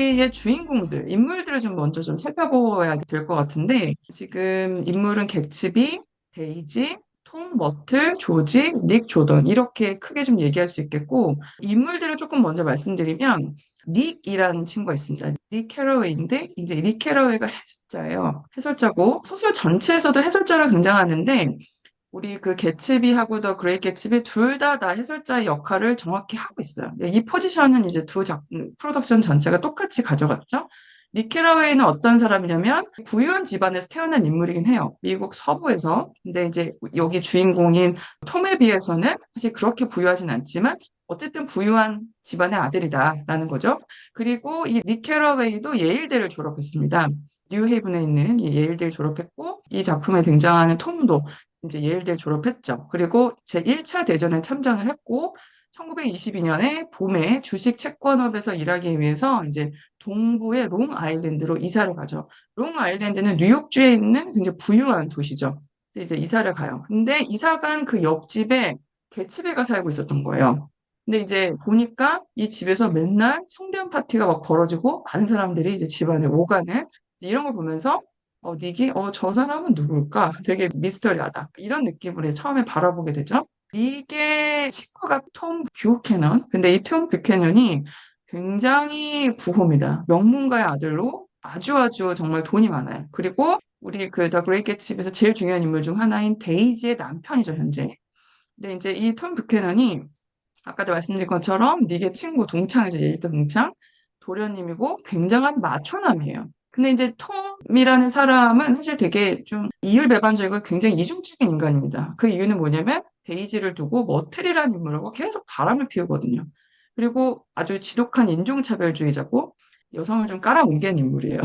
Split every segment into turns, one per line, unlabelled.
개츠비의 주인공들, 인물들을 좀 먼저 좀 살펴봐야 될 것 같은데, 지금 인물은 개츠비, 데이지, 톰, 머틀, 조지, 닉, 조던 이렇게 크게 좀 얘기할 수 있겠고, 인물들을 조금 먼저 말씀드리면 닉이라는 친구가 있습니다. 닉 캐러웨이인데 이제 닉 캐러웨이가 해설자예요. 해설자고 소설 전체에서도 해설자로 등장하는데 우리 그 개츠비하고 더 그레이트 개츠비 둘 다 해설자의 역할을 정확히 하고 있어요. 이 포지션은 이제 프로덕션 전체가 똑같이 가져갔죠. 닉 캐러웨이는 어떤 사람이냐면 부유한 집안에서 태어난 인물이긴 해요. 미국 서부에서. 근데 이제 여기 주인공인 톰에 비해서는 사실 그렇게 부유하진 않지만 어쨌든 부유한 집안의 아들이다라는 거죠. 그리고 이 닉 캐러웨이도 예일대를 졸업했습니다. 뉴헤이븐에 있는 이 예일대를 졸업했고 이 작품에 등장하는 톰도 이제 예일대 졸업했죠. 그리고 제1차 대전에 참전을 했고 1922년에 봄에 주식 채권업에서 일하기 위해서 이제 동부의 롱아일랜드로 이사를 가죠. 롱아일랜드는 뉴욕주에 있는 굉장히 부유한 도시죠. 이제 이사를 가요. 근데 이사 간 그 옆집에 개츠비가 살고 있었던 거예요. 근데 이제 보니까 이 집에서 맨날 성대한 파티가 막 벌어지고 많은 사람들이 이제 집안에 오가는 이런 걸 보면서 닉이 저 사람은 누굴까? 되게 미스터리하다. 이런 느낌으로 처음에 바라보게 되죠. 닉의 친구가 톰 뷰캐넌. 근데 이 톰 뷰캐넌이 굉장히 부호입니다. 명문가의 아들로 아주 정말 돈이 많아요. 그리고 우리 그 더 그레이트 개츠비에서 제일 중요한 인물 중 하나인 데이지의 남편이죠, 현재. 근데 이제 이 톰 뷰캐넌이 아까도 말씀드린 것처럼 닉의 친구 동창이죠. 예일대 동창. 도련님이고 굉장한 마초남이에요. 근데 이제 톰이라는 사람은 사실 되게 좀 이율배반적이고 굉장히 이중적인 인간입니다. 그 이유는 뭐냐면 데이지를 두고 머틀이라는 인물하고 계속 바람을 피우거든요. 그리고 아주 지독한 인종차별주의자고 여성을 좀 깔아뭉갠 인물이에요.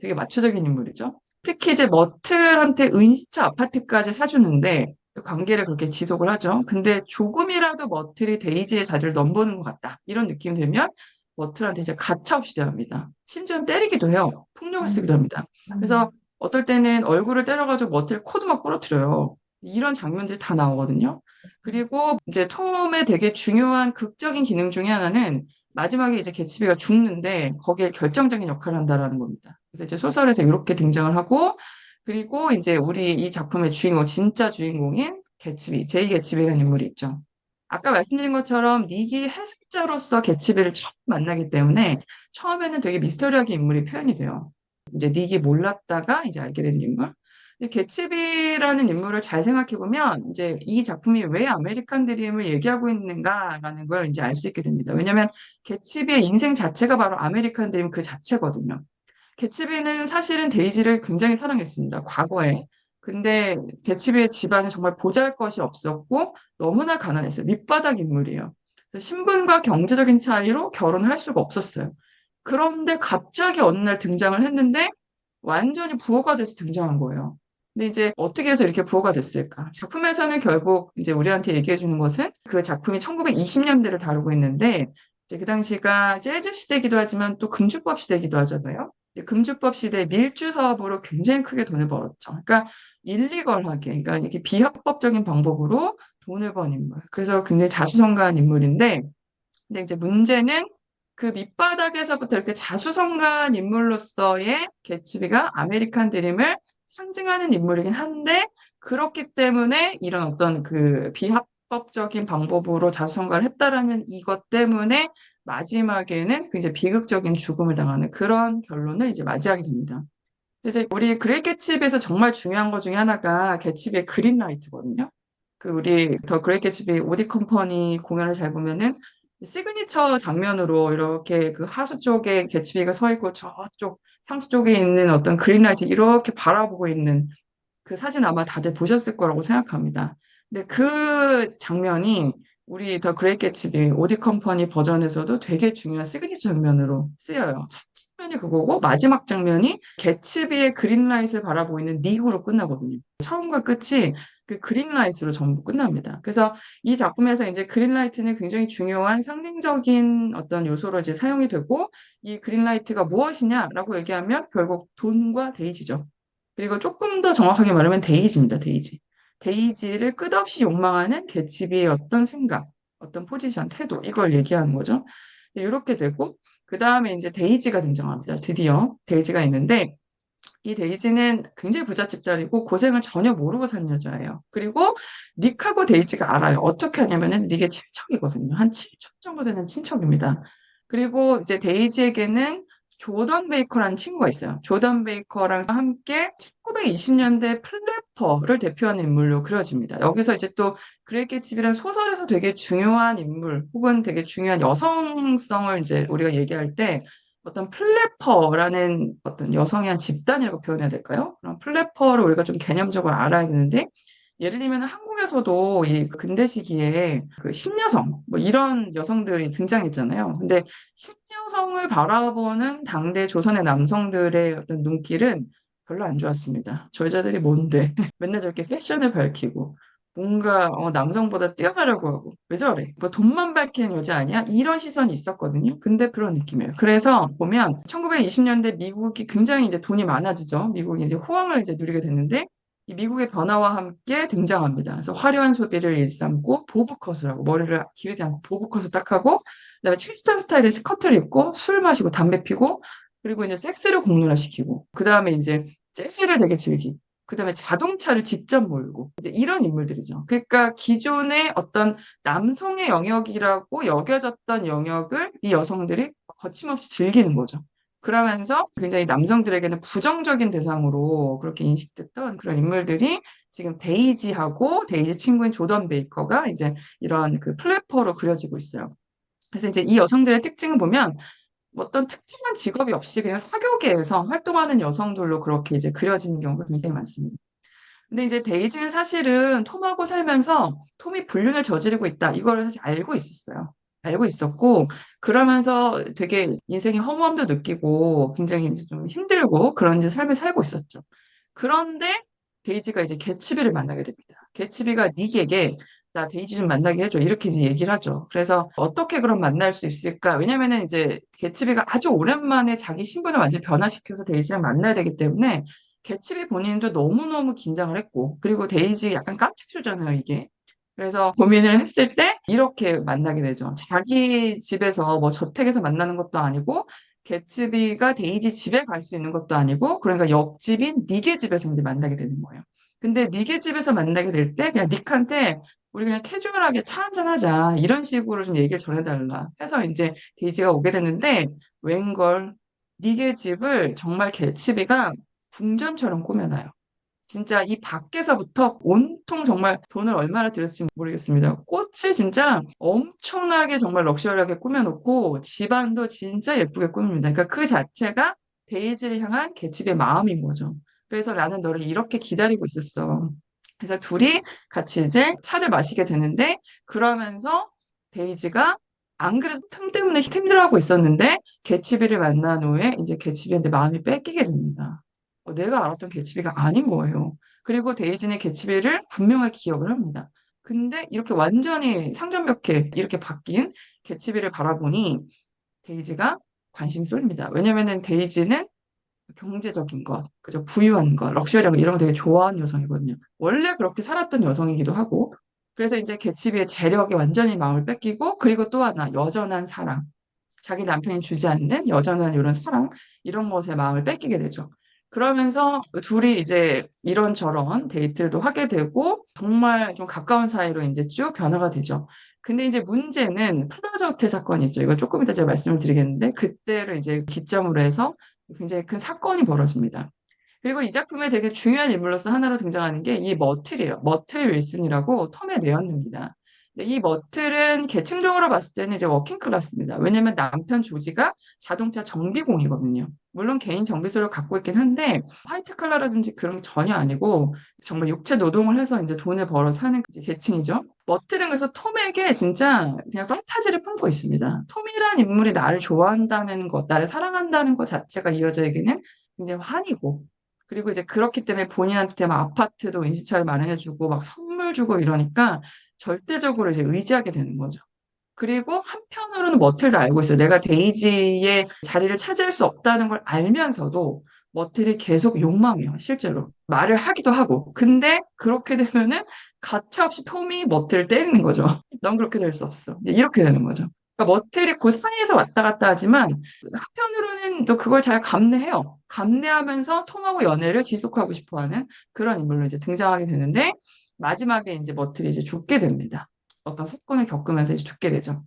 되게 마초적인 인물이죠. 특히 이제 머틀한테 은시처 아파트까지 사주는데 관계를 그렇게 지속을 하죠. 근데 조금이라도 머틀이 데이지의 자리를 넘보는 것 같다. 이런 느낌이 들면 머틀한테 이제 가차없이 대합니다. 심지어 때리기도 해요. 폭력을 쓰기도 합니다. 그래서 어떨 때는 얼굴을 때려가지고 머틀 코도 막 부러뜨려요. 이런 장면들이 다 나오거든요. 그리고 이제 톰의 되게 중요한 극적인 기능 중에 하나는 마지막에 이제 개츠비가 죽는데 거기에 결정적인 역할을 한다라는 겁니다. 그래서 이제 소설에서 이렇게 등장을 하고 그리고 이제 우리 이 작품의 주인공, 진짜 주인공인 개츠비, 제이 개츠비라는 인물이 있죠. 아까 말씀드린 것처럼 닉이 해석자로서 개츠비를 처음 만나기 때문에 처음에는 되게 미스터리하게 인물이 표현이 돼요. 이제 닉이 몰랐다가 이제 알게 된 인물. 근데 개츠비라는 인물을 잘 생각해 보면 이제 이 작품이 왜 아메리칸 드림을 얘기하고 있는가라는 걸 이제 알 수 있게 됩니다. 왜냐하면 개츠비의 인생 자체가 바로 아메리칸 드림 그 자체거든요. 개츠비는 사실은 데이지를 굉장히 사랑했습니다. 과거에. 근데 개츠비의 집안은 정말 보잘것이 없었고 너무나 가난했어요. 밑바닥 인물이에요. 그래서 신분과 경제적인 차이로 결혼을 할 수가 없었어요. 그런데 갑자기 어느 날 등장을 했는데 완전히 부호가 돼서 등장한 거예요. 근데 이제 어떻게 해서 이렇게 부호가 됐을까? 작품에서는 결국 이제 우리한테 얘기해 주는 것은 그 작품이 1920년대를 다루고 있는데 이제 그 당시가 재즈 시대이기도 하지만 또 금주법 시대이기도 하잖아요. 금주법 시대 밀주 사업으로 굉장히 크게 돈을 벌었죠. 그러니까 일리걸하게, 그러니까 이렇게 비합법적인 방법으로 돈을 번 인물. 그래서 굉장히 자수성가한 인물인데, 근데 이제 문제는 그 밑바닥에서부터 이렇게 자수성가한 인물로서의 개츠비가 아메리칸 드림을 상징하는 인물이긴 한데, 그렇기 때문에 이런 어떤 그 비합법적인 방법으로 자수성가를 했다라는 이것 때문에 마지막에는 굉장히 비극적인 죽음을 당하는 그런 결론을 이제 맞이하게 됩니다. 그래서 우리 그레이 개츠비에서 정말 중요한 것 중에 하나가 개츠비의 그린라이트거든요. 그 우리 더 그레이 개츠비 오디 컴퍼니 공연을 잘 보면은 시그니처 장면으로 이렇게 그 하수 쪽에 개츠비가 서 있고 저쪽 상수 쪽에 있는 어떤 그린라이트 이렇게 바라보고 있는 그 사진 아마 다들 보셨을 거라고 생각합니다. 근데 그 장면이 우리 더 그레이트 개츠비 오디 컴퍼니 버전에서도 되게 중요한 시그니처 장면으로 쓰여요. 첫 장면이 그거고 마지막 장면이 개츠비의 그린라이트를 바라보고 있는 닉으로 끝나거든요. 처음과 끝이 그 그린라이트로 전부 끝납니다. 그래서 이 작품에서 이제 그린라이트는 굉장히 중요한 상징적인 어떤 요소로 이제 사용이 되고 이 그린라이트가 무엇이냐라고 얘기하면 결국 돈과 데이지죠. 그리고 조금 더 정확하게 말하면 데이지입니다. 데이지. 데이지를 끝없이 욕망하는 개츠비의 어떤 생각, 어떤 포지션, 태도 이걸 얘기하는 거죠. 이렇게 되고 그 다음에 이제 데이지가 등장합니다. 드디어 데이지가 있는데 이 데이지는 굉장히 부잣집 딸이고 고생을 전혀 모르고 산 여자예요. 그리고 닉하고 데이지가 알아요. 어떻게 하냐면은 닉의 친척이거든요. 한 7촌 정도 되는 친척입니다. 그리고 이제 데이지에게는 조던 베이커라는 친구가 있어요. 조던 베이커랑 함께 1920년대 플래퍼를 대표하는 인물로 그려집니다. 여기서 이제 또 그레이 개츠비라는 소설에서 되게 중요한 인물 혹은 되게 중요한 여성성을 이제 우리가 얘기할 때 어떤 플래퍼라는 어떤 여성의 한 집단이라고 표현해야 될까요? 그런 플래퍼를 우리가 좀 개념적으로 알아야 되는데, 예를 들면 한국에서도 이 근대 시기에 그 신여성, 뭐 이런 여성들이 등장했잖아요. 근데 신여성을 바라보는 당대 조선의 남성들의 어떤 눈길은 별로 안 좋았습니다. 저 여자들이 뭔데? 맨날 저렇게 패션을 밝히고, 뭔가 남성보다 뛰어나려고 하고 왜 저래? 뭐 돈만 밝히는 여자 아니야? 이런 시선이 있었거든요. 근데 그런 느낌이에요. 그래서 보면 1920년대 미국이 굉장히 이제 돈이 많아지죠. 미국이 이제 호황을 이제 누리게 됐는데 이 미국의 변화와 함께 등장합니다. 그래서 화려한 소비를 일삼고 보브컷을 하고 머리를 기르지 않고 보브컷을 딱 하고 그다음에 칠스턴 스타일의 스커트를 입고 술 마시고 담배 피고 그리고 이제 섹스를 공론화시키고 그다음에 이제 재즈를 되게 즐기고 그다음에 자동차를 직접 몰고 이제 이런 인물들이죠. 그러니까 기존의 어떤 남성의 영역이라고 여겨졌던 영역을 이 여성들이 거침없이 즐기는 거죠. 그러면서 굉장히 남성들에게는 부정적인 대상으로 그렇게 인식됐던 그런 인물들이 지금 데이지하고 데이지 친구인 조던 베이커가 이제 이런 그 플래퍼로 그려지고 있어요. 그래서 이제 이 여성들의 특징을 보면 어떤 특정한 직업이 없이 그냥 사교계에서 활동하는 여성들로 그렇게 이제 그려지는 경우가 굉장히 많습니다. 근데 이제 데이지는 사실은 톰하고 살면서 톰이 불륜을 저지르고 있다. 이거를 사실 알고 있었어요. 알고 있었고, 그러면서 되게 인생의 허무함도 느끼고 굉장히 이제 좀 힘들고 그런 이제 삶을 살고 있었죠. 그런데 데이지가 이제 개츠비를 만나게 됩니다. 개츠비가 닉에게 나 데이지 좀 만나게 해줘. 이렇게 이제 얘기를 하죠. 그래서 어떻게 그럼 만날 수 있을까? 왜냐면은 이제 개츠비가 아주 오랜만에 자기 신분을 완전히 변화시켜서 데이지랑 만나야 되기 때문에 개츠비 본인도 너무너무 긴장을 했고, 그리고 데이지 약간 깜짝주잖아요, 이게. 그래서 고민을 했을 때 이렇게 만나게 되죠. 자기 집에서 뭐 저택에서 만나는 것도 아니고, 개츠비가 데이지 집에 갈 수 있는 것도 아니고, 그러니까 옆집인 닉의 집에서 이제 만나게 되는 거예요. 근데 닉의 집에서 만나게 될 때 그냥 닉한테 우리 그냥 캐주얼하게 차 한잔 하자. 이런 식으로 좀 얘기를 전해달라. 해서 이제 데이지가 오게 됐는데, 웬걸, 닉의 집을 정말 개츠비가 궁전처럼 꾸며놔요. 진짜 이 밖에서부터 온통 정말 돈을 얼마나 들였을지 모르겠습니다. 꽃을 진짜 엄청나게 정말 럭셔리하게 꾸며놓고 집안도 진짜 예쁘게 꾸밉니다. 그러니까 그 자체가 데이지를 향한 개츠비의 마음인 거죠. 그래서 나는 너를 이렇게 기다리고 있었어. 그래서 둘이 같이 이제 차를 마시게 되는데 그러면서 데이지가 안 그래도 틈 때문에 힘들어하고 있었는데 개츠비를 만난 후에 이제 개츠비한테 마음이 뺏기게 됩니다. 내가 알았던 개츠비가 아닌 거예요. 그리고 데이지는 개츠비를 분명하게 기억을 합니다. 근데 이렇게 완전히 상전벽해 이렇게 바뀐 개츠비를 바라보니 데이지가 관심이 쏠립니다. 왜냐면은 데이지는 경제적인 것, 그죠? 부유한 것, 럭셔리한 거 이런 거 되게 좋아하는 여성이거든요. 원래 그렇게 살았던 여성이기도 하고. 그래서 이제 개츠비의 재력에 완전히 마음을 뺏기고 그리고 또 하나 여전한 사랑. 자기 남편이 주지 않는 여전한 이런 사랑, 이런 것에 마음을 뺏기게 되죠. 그러면서 둘이 이제 이런저런 데이트도 하게 되고, 정말 좀 가까운 사이로 이제 쭉 변화가 되죠. 근데 이제 문제는 플라자 호텔 사건이 있죠. 이거 조금 이따 제가 말씀을 드리겠는데, 그때를 이제 기점으로 해서 굉장히 큰 사건이 벌어집니다. 그리고 이 작품에 되게 중요한 인물로서 하나로 등장하는 게 이 머틀이에요. 머틀 윌슨이라고 톰의 내연녀입니다. 근데 이 머틀은 계층적으로 봤을 때는 이제 워킹 클래스입니다. 왜냐면 남편 조지가 자동차 정비공이거든요. 물론 개인 정비소를 갖고 있긴 한데 화이트 칼라라든지 그런 게 전혀 아니고 정말 육체 노동을 해서 이제 돈을 벌어 사는 이제 계층이죠. 머틀은 그래서 톰에게 진짜 그냥 판타지를 품고 있습니다. 톰이란 인물이 나를 좋아한다는 것, 나를 사랑한다는 것 자체가 이 여자에게는 굉장히 환희고 그리고 이제 그렇기 때문에 본인한테 막 아파트도 인수차를 마련해주고 막 선물 주고 이러니까 절대적으로 이제 의지하게 되는 거죠. 그리고 한편으로는 머틀도 알고 있어요. 내가 데이지의 자리를 차지할 수 없다는 걸 알면서도 머틀이 계속 욕망해요, 실제로. 말을 하기도 하고. 근데 그렇게 되면은 가차없이 톰이 머틀을 때리는 거죠. 넌 그렇게 될 수 없어. 이렇게 되는 거죠. 그러니까 머틀이 그 사이에서 왔다 갔다 하지만 한편으로는 또 그걸 잘 감내해요. 감내하면서 톰하고 연애를 지속하고 싶어하는 그런 인물로 이제 등장하게 되는데 마지막에 이제 머틀이 이제 죽게 됩니다. 어떤 사건을 겪으면서 이제 죽게 되죠.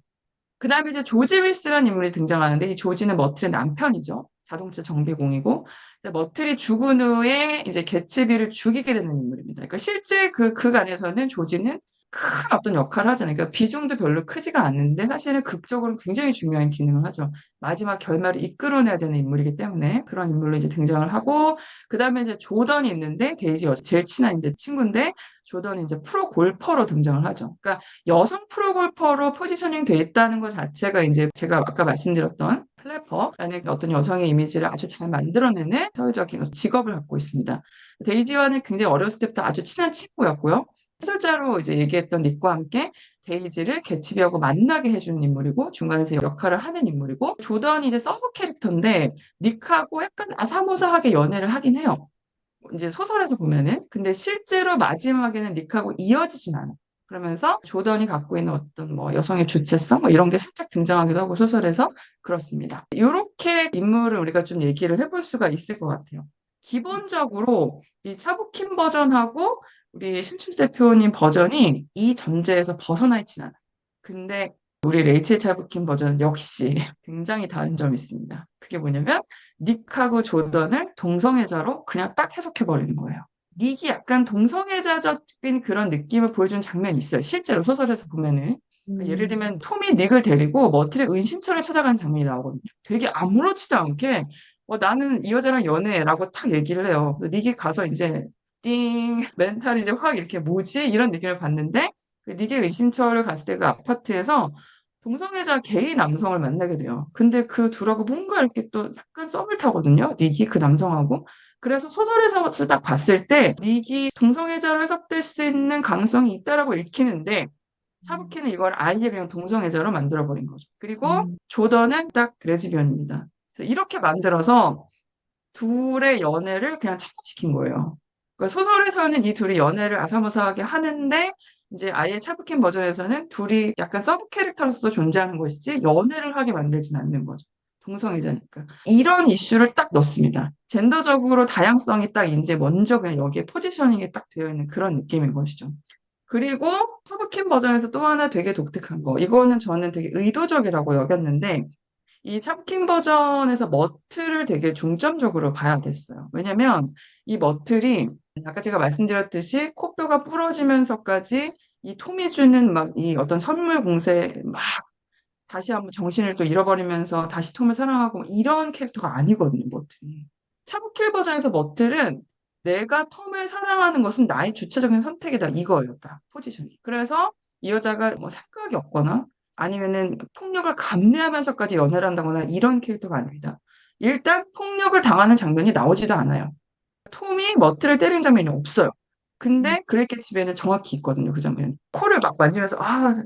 그 다음에 이제 조지 윌스라는 인물이 등장하는데 이 조지는 머틀의 남편이죠. 자동차 정비공이고 이제 머틀이 죽은 후에 이제 개츠비를 죽이게 되는 인물입니다. 그러니까 실제 극 안에서는 조지는 큰 어떤 역할을 하잖아요. 그러니까 비중도 별로 크지가 않는데 사실은 극적으로 굉장히 중요한 기능을 하죠. 마지막 결말을 이끌어내야 되는 인물이기 때문에 그런 인물로 이제 등장을 하고 그 다음에 이제 조던이 있는데 데이지가 제일 친한 이제 친구인데 조던이 이제 프로 골퍼로 등장을 하죠. 그러니까 여성 프로골퍼로 포지셔닝 돼 있다는 것 자체가 이제 제가 아까 말씀드렸던 플래퍼라는 어떤 여성의 이미지를 아주 잘 만들어내는 사회적인 직업을 갖고 있습니다. 데이지와는 굉장히 어렸을 때부터 아주 친한 친구였고요. 해설자로 이제 얘기했던 닉과 함께 데이지를 개츠비하고 만나게 해주는 인물이고 중간에서 역할을 하는 인물이고 조던이 이제 서브 캐릭터인데 닉하고 약간 아사모사하게 연애를 하긴 해요. 이제 소설에서 보면은. 근데 실제로 마지막에는 닉하고 이어지진 않아. 그러면서 조던이 갖고 있는 어떤 뭐 여성의 주체성 뭐 이런 게 살짝 등장하기도 하고 소설에서 그렇습니다. 이렇게 인물을 우리가 좀 얘기를 해볼 수가 있을 것 같아요. 기본적으로 이 차부킨 버전하고 우리 신춘 대표님 버전이 이 전제에서 벗어나 있진 않아. 근데 우리 레이첼 차부킨 버전 역시 굉장히 다른 점이 있습니다. 그게 뭐냐면 닉하고 조던을 동성애자로 그냥 딱 해석해버리는 거예요. 닉이 약간 동성애자적인 그런 느낌을 보여주는 장면이 있어요. 실제로 소설에서 보면은. 그러니까 예를 들면 톰이 닉을 데리고 머틀의 은신처를 찾아가는 장면이 나오거든요. 되게 아무렇지도 않게 나는 이 여자랑 연애라고 탁 얘기를 해요. 그래서 닉이 가서 이제 띵 멘탈이 이제 확 이렇게 뭐지? 이런 느낌을 받는데 그 닉의 은신처를 갔을 때 그 아파트에서 동성애자 게이 남성을 만나게 돼요. 근데 그 둘하고 뭔가 이렇게 또 약간 썸을 타거든요. 닉이 그 남성하고. 그래서 소설에서 딱 봤을 때 닉이 동성애자로 해석될 수 있는 가능성이 있다라고 읽히는데 차부키는 이걸 아예 그냥 동성애자로 만들어버린 거죠. 그리고 조던은 딱 레즈비언입니다. 그래서 이렇게 만들어서 둘의 연애를 그냥 착각시킨 거예요. 그러니까 소설에서는 이 둘이 연애를 아사무사하게 하는데 이제 아예 차브킨 버전에서는 둘이 약간 서브 캐릭터로서 존재하는 것이지 연애를 하게 만들진 않는 거죠. 동성애자니까. 이런 이슈를 딱 넣습니다. 젠더적으로 다양성이 딱 이제 먼저 그냥 여기에 포지셔닝이 딱 되어 있는 그런 느낌인 것이죠. 그리고 서브킨 버전에서 또 하나 되게 독특한 거. 이거는 저는 되게 의도적이라고 여겼는데 이 찹킨 버전에서 머틀을 되게 중점적으로 봐야 됐어요. 왜냐면 이 머틀이 아까 제가 말씀드렸듯이 코뼈가 부러지면서까지 이 톰이 주는 막 이 어떤 선물 공세에 막 다시 한번 정신을 또 잃어버리면서 다시 톰을 사랑하고 이런 캐릭터가 아니거든요, 머틀이. 차부킬 버전에서 머틀은 내가 톰을 사랑하는 것은 나의 주체적인 선택이다. 이거예요, 딱 포지션이. 그래서 이 여자가 뭐 생각이 없거나 아니면은 폭력을 감내하면서까지 연애를 한다거나 이런 캐릭터가 아닙니다. 일단 폭력을 당하는 장면이 나오지도 않아요. 톰이 머틀을 때린 장면이 없어요. 근데 그레이트 집에는 정확히 있거든요, 그 장면. 코를 막 만지면서,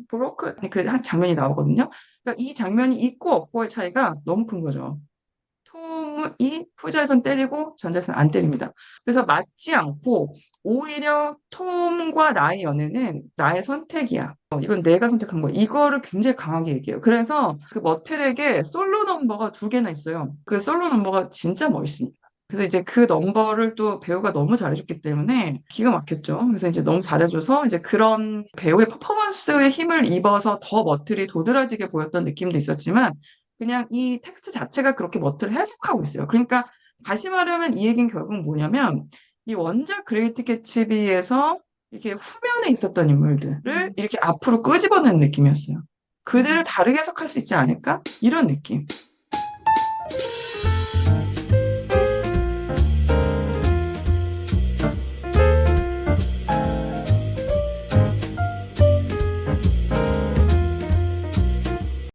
브로크, 그 한 장면이 나오거든요. 그러니까 이 장면이 있고 없고의 차이가 너무 큰 거죠. 톰이 후자에선 때리고 전자에선 안 때립니다. 그래서 맞지 않고 오히려 톰과 나의 연애는 나의 선택이야. 이건 내가 선택한 거야. 이거를 굉장히 강하게 얘기해요. 그래서 그 머틀에게 솔로 넘버가 두 개나 있어요. 그 솔로 넘버가 진짜 멋있습니다. 그래서 이제 그 넘버를 또 배우가 너무 잘해줬기 때문에 기가 막혔죠. 그래서 이제 너무 잘해줘서 이제 그런 배우의 퍼포먼스에 힘을 입어서 더 머틀이 도드라지게 보였던 느낌도 있었지만 그냥 이 텍스트 자체가 그렇게 머틀을 해석하고 있어요. 그러니까 다시 말하면 이 얘기는 결국 뭐냐면 이 원작 그레이트 개츠비에서 이렇게 후면에 있었던 인물들을 이렇게 앞으로 끄집어낸 느낌이었어요. 그들을 다르게 해석할 수 있지 않을까? 이런 느낌.